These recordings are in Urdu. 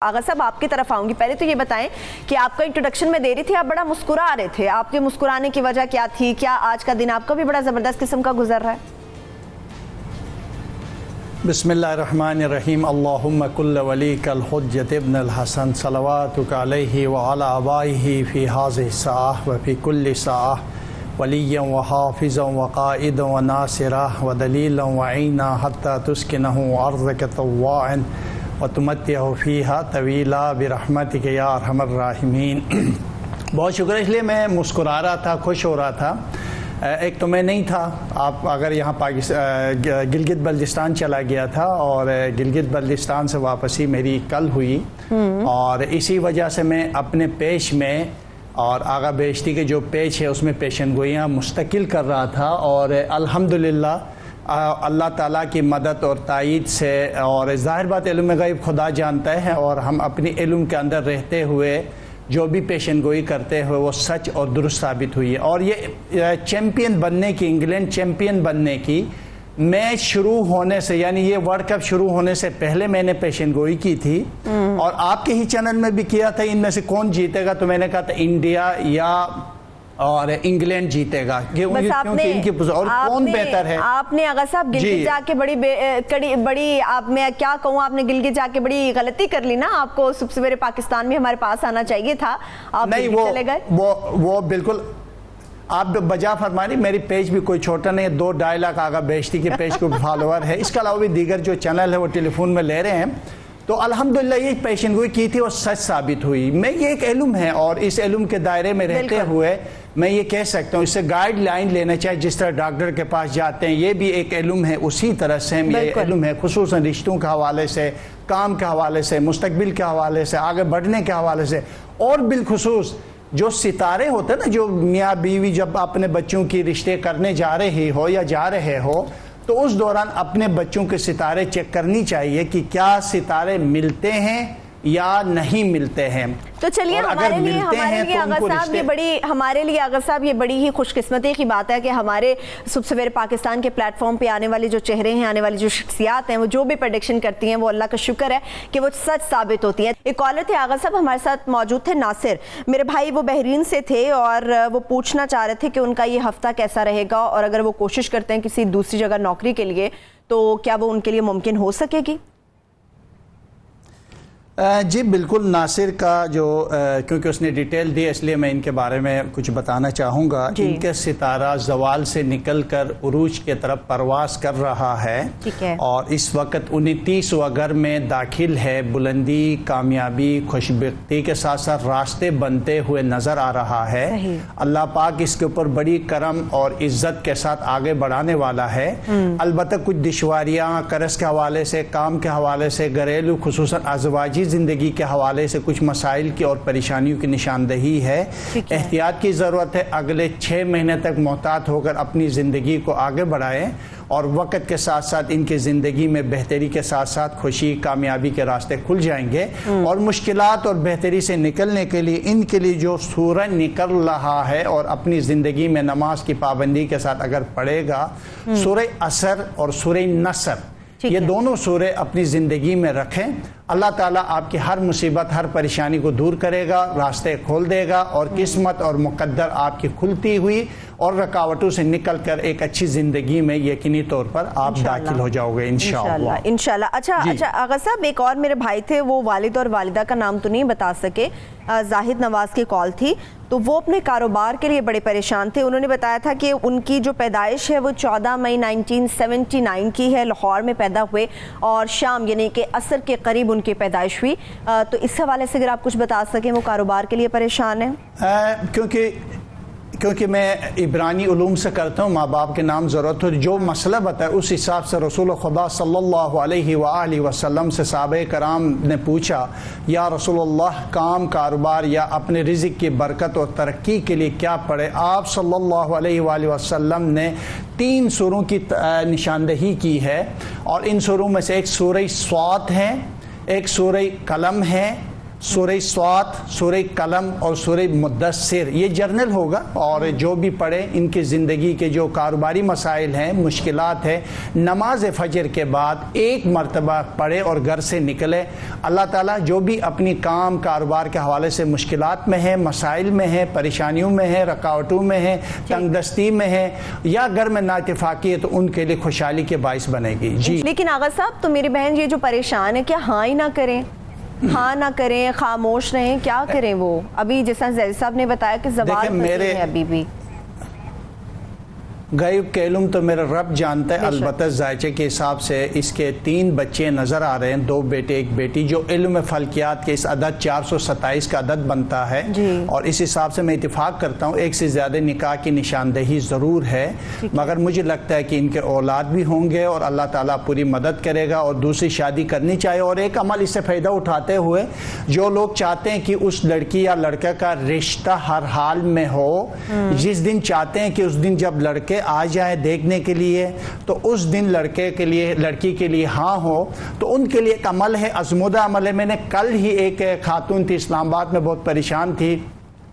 آغا صاحب آپ کی طرف آؤں گی. پہلے تو یہ بتائیں کہ آپ کا انٹروڈکشن میں دے رہی تھی آپ بڑا مسکرا رہے تھے, آپ کے مسکرانے کی وجہ کیا تھی؟ کیا آج کا دن آپ کا بھی بڑا زبردست قسم کا گزر رہا ہے؟ بسم اللہ الرحمن الرحیم. اللہم کل ولیک الحجۃ ابن الحسن صلواتک علیہ وعلی آبائہ فی ہذہ الساعۃ وفی کل ساعۃ ولیا وحافظا وقائدا وناصرا ودلیلا وعینا حتی تسکنہ ارضک طواعا وتمتعہ فیہا طویلا برحمتک یا ارحم الراحمین. بہت شکریہ. اس لیے میں مسکرا رہا تھا, خوش ہو رہا تھا. ایک تو میں نہیں تھا, آپ اگر یہاں گلگت بلتستان چلا گیا تھا اور گلگت بلتستان سے واپسی میری کل ہوئی, اور اسی وجہ سے میں اپنے پیش میں اور آغا بیشتی کے جو پیش ہے اس میں پیشن گوئیاں مستقل کر رہا تھا, اور الحمدللہ اللہ تعالیٰ کی مدد اور تائید سے, اور ظاہر بات علم غیب خدا جانتا ہے, اور ہم اپنی علم کے اندر رہتے ہوئے جو بھی پیشن گوئی کرتے ہوئے وہ سچ اور درست ثابت ہوئی ہے. اور یہ چیمپئن بننے کی, انگلینڈ چیمپئن بننے کی میچ شروع ہونے سے, یعنی یہ ورلڈ کپ شروع ہونے سے پہلے میں نے پیشن گوئی کی تھی, اور آپ کے ہی چینل میں بھی کیا تھا ان میں سے کون جیتے گا, تو میں نے کہا تھا انڈیا یا اور انگلینڈ جیتے گا, کیونکہ ان کی اور کون بہتر ہے. آپ نے آغا صاحب گلگت جا کے بڑی آپ میں کیا کہوں, آپ نے گلگت جا کے بڑی غلطی کر لی نا. آپ کو صبح سویرے پاکستان میں ہمارے پاس آنا چاہیے تھا, آپ نہیں چلے گئے. وہ بالکل آپ بجا فرمانی. میری پیج بھی کوئی چھوٹا نہیں ہے, 2-2.5 لاکھ آغا بیشتی کے پیج کو فالوور ہے. اس کے علاوہ بھی دیگر جو چینل ہے وہ ٹیلی فون میں لے رہے ہیں. تو الحمدللہ یہ پیشن گوئی کی تھی اور سچ ثابت ہوئی. میں یہ ایک علم ہے, اور اس علم کے دائرے میں رہتے ہوئے میں یہ کہہ سکتا ہوں, اس سے گائیڈ لائن لینا چاہیے. جس طرح ڈاکٹر کے پاس جاتے ہیں, یہ بھی ایک علم ہے, اسی طرح سے یہ علم ہے, خصوصاً رشتوں کے حوالے سے, کام کے حوالے سے, مستقبل کے حوالے سے, آگے بڑھنے کے حوالے سے, اور بالخصوص جو ستارے ہوتے ہیں نا, جو میاں بیوی جب اپنے بچوں کی رشتے کرنے جا رہی ہو یا جا رہے ہو, تو اس دوران اپنے بچوں کے ستارے چیک کرنی چاہیے کہ کیا ستارے ملتے ہیں یا نہیں ملتے ہیں. تو چلیے ہمارے لیے آغا صاحب یہ بڑی ہی خوش قسمتی کی بات ہے کہ ہمارے صبح سویرے پاکستان کے پلیٹ فارم پہ آنے والے جو چہرے ہیں, آنے والی جو شخصیات ہیں, وہ جو بھی پریڈکشن کرتی ہیں وہ اللہ کا شکر ہے کہ وہ سچ ثابت ہوتی ہیں. ایک کالر تھے آغا صاحب ہمارے ساتھ موجود تھے, ناصر. میرے بھائی وہ بحرین سے تھے اور وہ پوچھنا چاہ رہے تھے کہ ان کا یہ ہفتہ کیسا رہے گا, اور اگر وہ کوشش کرتے ہیں کسی دوسری جگہ نوکری کے لیے تو کیا وہ ان کے لیے ممکن ہو سکے گی؟ جی بالکل. ناصر کا جو کیونکہ اس نے ڈیٹیل دی اس لیے میں ان کے بارے میں کچھ بتانا چاہوں گا. ان کے ستارہ زوال سے نکل کر عروج کے طرف پرواز کر رہا ہے, اور اس وقت 29واں گھر میں داخل ہے. بلندی, کامیابی, خوشبختی کے ساتھ ساتھ راستے بنتے ہوئے نظر آ رہا ہے. اللہ پاک اس کے اوپر بڑی کرم اور عزت کے ساتھ آگے بڑھانے والا ہے. البتہ کچھ دشواریاں قرض کے حوالے سے, کام کے حوالے سے, گھریلو خصوصاً ازواجی زندگی کے حوالے سے کچھ مسائل کی اور پریشانیوں کی نشاندہی ہے. احتیاط کی ضرورت ہے. اگلے 6 مہینے تک محتاط ہو کر اپنی زندگی کو آگے بڑھائیں, اور وقت کے ساتھ ساتھ ان کی زندگی میں بہتری کے ساتھ ساتھ خوشی, کامیابی کے راستے کھل جائیں گے. اور مشکلات اور بہتری سے نکلنے کے لیے ان کے لیے جو سورج نکل رہا ہے, اور اپنی زندگی میں نماز کی پابندی کے ساتھ اگر پڑھے گا, سورہ عصر اور سورہ نصر, یہ دونوں سورے اپنی زندگی میں رکھیں. اللہ تعالیٰ آپ کی ہر مصیبت, ہر پریشانی کو دور کرے گا, راستے کھول دے گا, اور قسمت اور مقدر آپ کی کھلتی ہوئی اور رکاوٹوں سے نکل کر ایک اچھی زندگی میں یقینی طور پر آپ داخل ہو جاؤ گے انشاءاللہ. اچھا آغا صاحب, ایک اور میرے بھائی تھے, وہ والد اور والدہ کا نام تو نہیں بتا سکے, زاہد نواز کی کال تھی, تو وہ اپنے کاروبار کے لیے بڑے پریشان تھے. انہوں نے بتایا تھا کہ ان کی جو پیدائش ہے وہ 14 مئی 1979 کی ہے, لاہور میں پیدا ہوئے, اور شام یعنی کہ عصر کے قریب ان کی پیدائش ہوئی. تو اس حوالے سے اگر آپ کچھ بتا سکیں, وہ کاروبار کے لیے پریشان ہیں. کیونکہ میں عبرانی علوم سے کرتا ہوں, ماں باپ کے نام ضرورت ہو, جو مسئلہ بتایا اس حساب سے رسول خدا صلی اللہ علیہ وآلہ وسلم سے صحابہ کرام نے پوچھا, یا رسول اللہ کام, کاروبار یا اپنے رزق کی برکت اور ترقی کے لیے کیا پڑھے؟ آپ صلی اللہ علیہ وآلہ وسلم نے 3 سوروں کی نشاندہی کی ہے, اور ان سوروں میں سے ایک سورہ صاد ہے, ایک سورہ قلم ہے, سورہ صاد، سورہ قلم اور سورہ مدثر، یہ جرنل ہوگا، اور جو بھی پڑھے ان کی زندگی کے جو کاروباری مسائل ہیں، مشکلات ہیں، نماز فجر کے بعد ایک مرتبہ پڑھے اور گھر سے نکلے. اللہ تعالیٰ جو بھی اپنی کام کاروبار کے حوالے سے مشکلات میں ہے، مسائل میں ہے، پریشانیوں میں ہے، رکاوٹوں میں ہے، تنگ دستی میں ہے، یا گھر میں ناتفاقی ہے، تو ان کے لیے خوشحالی کے باعث بنے گی. جی لیکن آغا صاحب تو میری بہن یہ جو پریشان ہے، کیا ہاں ہی نہ کریں، ہاں نہ کریں، خاموش رہیں، کیا کریں وہ؟ ابھی جیسا زید صاحب نے بتایا کہ زوال پسند ہے ابھی بھی. غیب کے علم تو میرا رب جانتا ہے. البتہ ذائچے کے حساب سے اس کے 3 بچے نظر آ رہے ہیں، 2 بیٹے 1 بیٹی، جو علم فلکیات کے اس عدد 427 کا عدد بنتا ہے. اور اس حساب سے میں اتفاق کرتا ہوں 1 سے زیادہ نکاح کی نشاندہی ضرور ہے، مگر مجھے لگتا ہے کہ ان کے اولاد بھی ہوں گے اور اللہ تعالیٰ پوری مدد کرے گا، اور دوسری شادی کرنی چاہیے. اور ایک عمل اس سے فائدہ اٹھاتے ہوئے جو لوگ چاہتے ہیں کہ اس لڑکی یا لڑکا کا رشتہ ہر حال میں ہو، جس دن چاہتے ہیں کہ اس دن جب لڑکے آ جائے دیکھنے کے لیے تو اس دن لڑکے کے لیے لڑکی کے لیے ہاں ہو، تو ان کے لیے ایک عمل ہے، ازمودہ عمل ہے. میں نے کل ہی ایک خاتون تھی اسلام آباد میں، بہت پریشان تھی،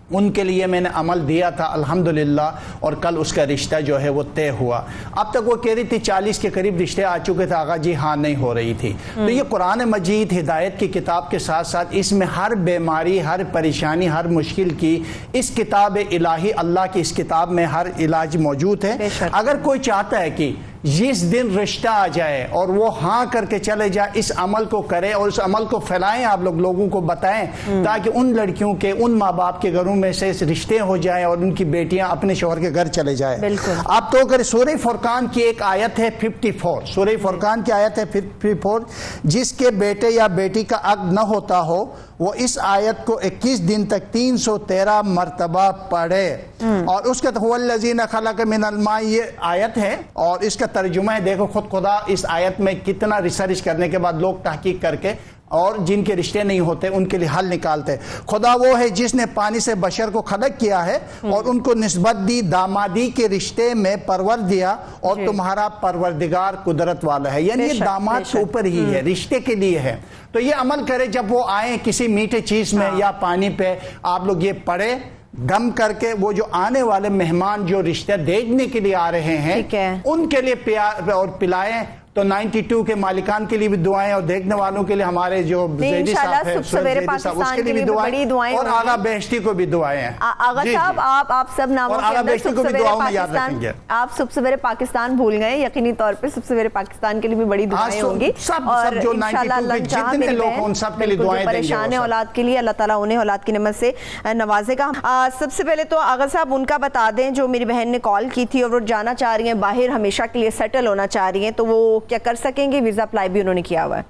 ان کے لیے میں نے عمل دیا تھا الحمدللہ، اور کل اس کا رشتہ جو ہے وہ طے ہوا. اب تک وہ کہہ رہی تھی 40 کے قریب رشتے آ چکے تھے آقا جی، ہاں نہیں ہو رہی تھی. تو یہ قرآن مجید ہدایت کی کتاب کے ساتھ ساتھ اس میں ہر بیماری، ہر پریشانی، ہر مشکل کی اس کتاب الہی، اللہ کی اس کتاب میں ہر علاج موجود ہے. اگر کوئی چاہتا ہے کہ جس دن رشتہ آ جائے اور وہ ہاں کر کے چلے جائے، اس عمل کو کرے اور اس عمل کو پھیلائیں، آپ لوگوں کو بتائیں، تاکہ ان لڑکیوں کے، ان ماں باپ کے گھروں میں سے رشتے ہو جائیں اور ان کی بیٹیاں اپنے شوہر کے گھر چلے جائیں. آپ تو اگر سورہ فرقان کی ایک آیت ہے 54، سورہ فرقان کی آیت ہے 54، جس کے بیٹے یا بیٹی کا عقد نہ ہوتا ہو وہ اس آیت کو 21 دن تک 313 مرتبہ پڑھے. اور اس کا هو الذی خلق من الماء، یہ آیت ہے اور اس کا ترجمہ ہے. دیکھو خود خدا اس آیت میں کتنا ریسرچ کرنے کے بعد لوگ تحقیق کر کے اور جن کے رشتے نہیں ہوتے ان کے لیے حل نکالتے. خدا وہ ہے جس نے پانی سے بشر کو خلق کیا ہے اور ان کو نسبت دی، دامادی کے رشتے میں پرور دیا، اور تمہارا پروردگار قدرت والا ہے. یعنی یہ داماد کے اوپر ہی ہے، رشتے کے لیے ہے. تو یہ عمل کرے، جب وہ آئیں کسی میٹھے چیز میں یا پانی پہ، آپ لوگ یہ پڑھے دم کر کے، وہ جو آنے والے مہمان جو رشتہ دیکھنے کے لیے آ رہے ہیں ان کے لیے پیار اور پلائیں. تو 92 کے مالکان کے لیے بھی دعائیں، اور دیکھنے والوں کے لیے ہمارے جو زیدی صاحب ہیں، اس کے لیے بھی دعائیں، اور آغا بہشتی کو بھی دعائیں ہیں. آغا صاحب آپ سب ناموں کے اندر بہشتی کو بھی دعاؤں میں یاد رکھیں گے. آپ صبح سویرے پاکستان بھول گئے، یقینی طور پہ صبح سویرے پاکستان کے لیے بھی بڑی دعائیں ہوں گی، اور انشاءاللہ اللہ چاہا میرے بہن پریشان ہے اولاد کے لیے، اللہ تعالیٰ انہیں اولاد کی نعمت سے نوازے گا. سب سے پہلے تو آغا صاحب ان کا بتا دیں، جو میری بہن نے کال کی تھی اور وہ جانا چاہ رہی ہیں باہر، ہمیشہ کے لیے سیٹل ہونا چاہ رہی ہیں، تو وہ کیا کر سکیں گے؟ ویزا اپلائی بھی انہوں نے کیا ہوا ہے.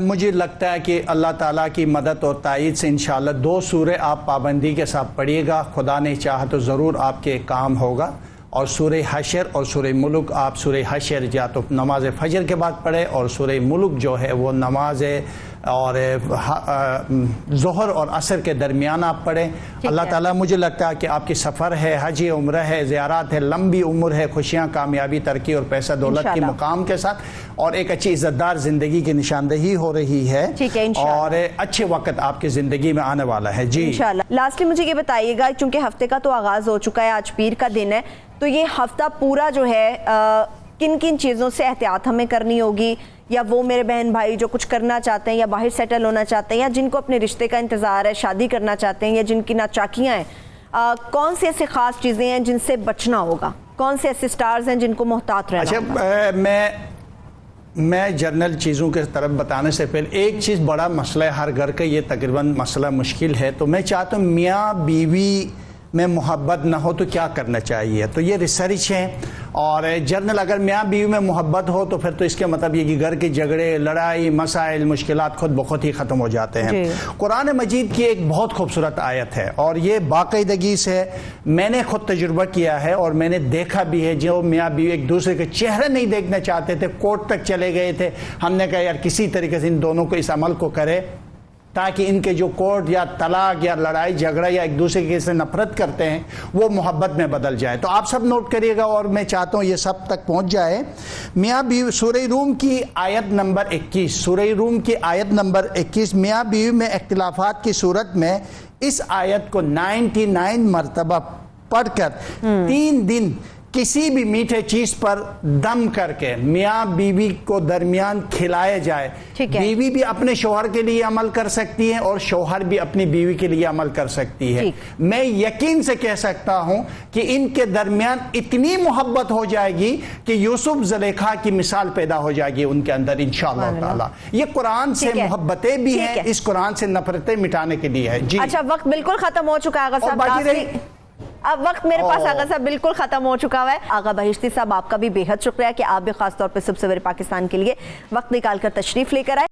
مجھے لگتا ہے کہ اللہ تعالیٰ کی مدد اور تائید سے انشاءاللہ 2 سورے آپ پابندی کے ساتھ پڑھیے گا، خدا نے چاہا تو ضرور آپ کے کام ہوگا. اور سورہ حشر اور سورہ ملک، آپ سورہ حشر یا تو نماز فجر کے بعد پڑھے، اور سورہ ملک جو ہے وہ نماز اور ظہر اور عصر کے درمیان آپ پڑھیں. اللہ تعالیٰ، مجھے لگتا ہے کہ آپ کی سفر ہے، حج عمرہ ہے، زیارات ہے، لمبی عمر ہے، خوشیاں، کامیابی، ترقی اور پیسہ دولت کی مقام کے ساتھ، اور ایک اچھی عزت دار زندگی کی نشاندہی ہو رہی ہے، اور اچھے وقت آپ کی زندگی میں آنے والا ہے. جی انشاءاللہ. لاسٹلی مجھے یہ بتائیے گا، چونکہ ہفتے کا تو آغاز ہو چکا ہے، آج پیر کا دن ہے، تو یہ ہفتہ پورا جو ہے کن کن چیزوں سے احتیاط ہمیں کرنی ہوگی، یا وہ میرے بہن بھائی جو کچھ کرنا چاہتے ہیں یا باہر سیٹل ہونا چاہتے ہیں، یا جن کو اپنے رشتے کا انتظار ہے، شادی کرنا چاہتے ہیں، یا جن کی ناچاکیاں ہیں، کون سی ایسی خاص چیزیں ہیں جن سے بچنا ہوگا؟ کون سے ایسے سٹارز ہیں جن کو محتاط رہنا ہوگا؟ میں جنرل چیزوں کے طرف بتانے سے پہلے ایک چیز بڑا مسئلہ ہے ہر گھر کا، یہ تقریباً مسئلہ مشکل ہے. تو میں چاہتا ہوں میاں بیوی میں محبت نہ ہو تو کیا کرنا چاہیے. تو یہ ریسرچ ہے، اور جنرل اگر میاں بیوی میں محبت ہو تو پھر تو اس کے مطلب یہ کہ گھر کے جھگڑے، لڑائی، مسائل، مشکلات خود بخود ہی ختم ہو جاتے ہیں. قرآن مجید کی ایک بہت خوبصورت آیت ہے، اور یہ باقاعدگی سے میں نے خود تجربہ کیا ہے اور میں نے دیکھا بھی ہے. جو میاں بیوی ایک دوسرے کے چہرے نہیں دیکھنا چاہتے تھے، کورٹ تک چلے گئے تھے، ہم نے کہا یار کسی طریقے سے ان دونوں کو اس عمل کو کرے. تاکہ ان کے جو کوٹ یا طلاق یا لڑائی جھگڑا یا ایک دوسرے کے سے نفرت کرتے ہیں وہ محبت میں بدل جائے. تو آپ سب نوٹ کریے گا اور میں چاہتا ہوں یہ سب تک پہنچ جائے. میاں بیوی سورہ روم کی آیت نمبر 21، سورہ روم کی آیت نمبر 21، میاں بیوی میں اختلافات کی صورت میں اس آیت کو 99 مرتبہ پڑھ کر 3 دن کسی بھی میٹھے چیز پر دم کر کے میاں بیوی کو درمیان کھلائے جائے. بیوی بھی اپنے شوہر کے لیے عمل کر سکتی ہے اور شوہر بھی اپنی بیوی کے لیے عمل کر سکتی ہے. میں یقین سے کہہ سکتا ہوں کہ ان کے درمیان اتنی محبت ہو جائے گی کہ یوسف زلیخا کی مثال پیدا ہو جائے گی ان کے اندر انشاءاللہ تعالی. یہ قرآن سے محبتیں بھی ہیں، اس قرآن سے نفرتیں مٹانے کے لیے ہے. جی اچھا، وقت بالکل ختم ہو چکا ہے آغا صاحب. اب وقت میرے پاس آغا صاحب بالکل ختم ہو چکا ہے. آغا بہشتی صاحب آپ کا بھی بے حد شکریہ کہ آپ بھی خاص طور پہ صبح سویرے پاکستان کے لیے وقت نکال کر تشریف لے کر آئے.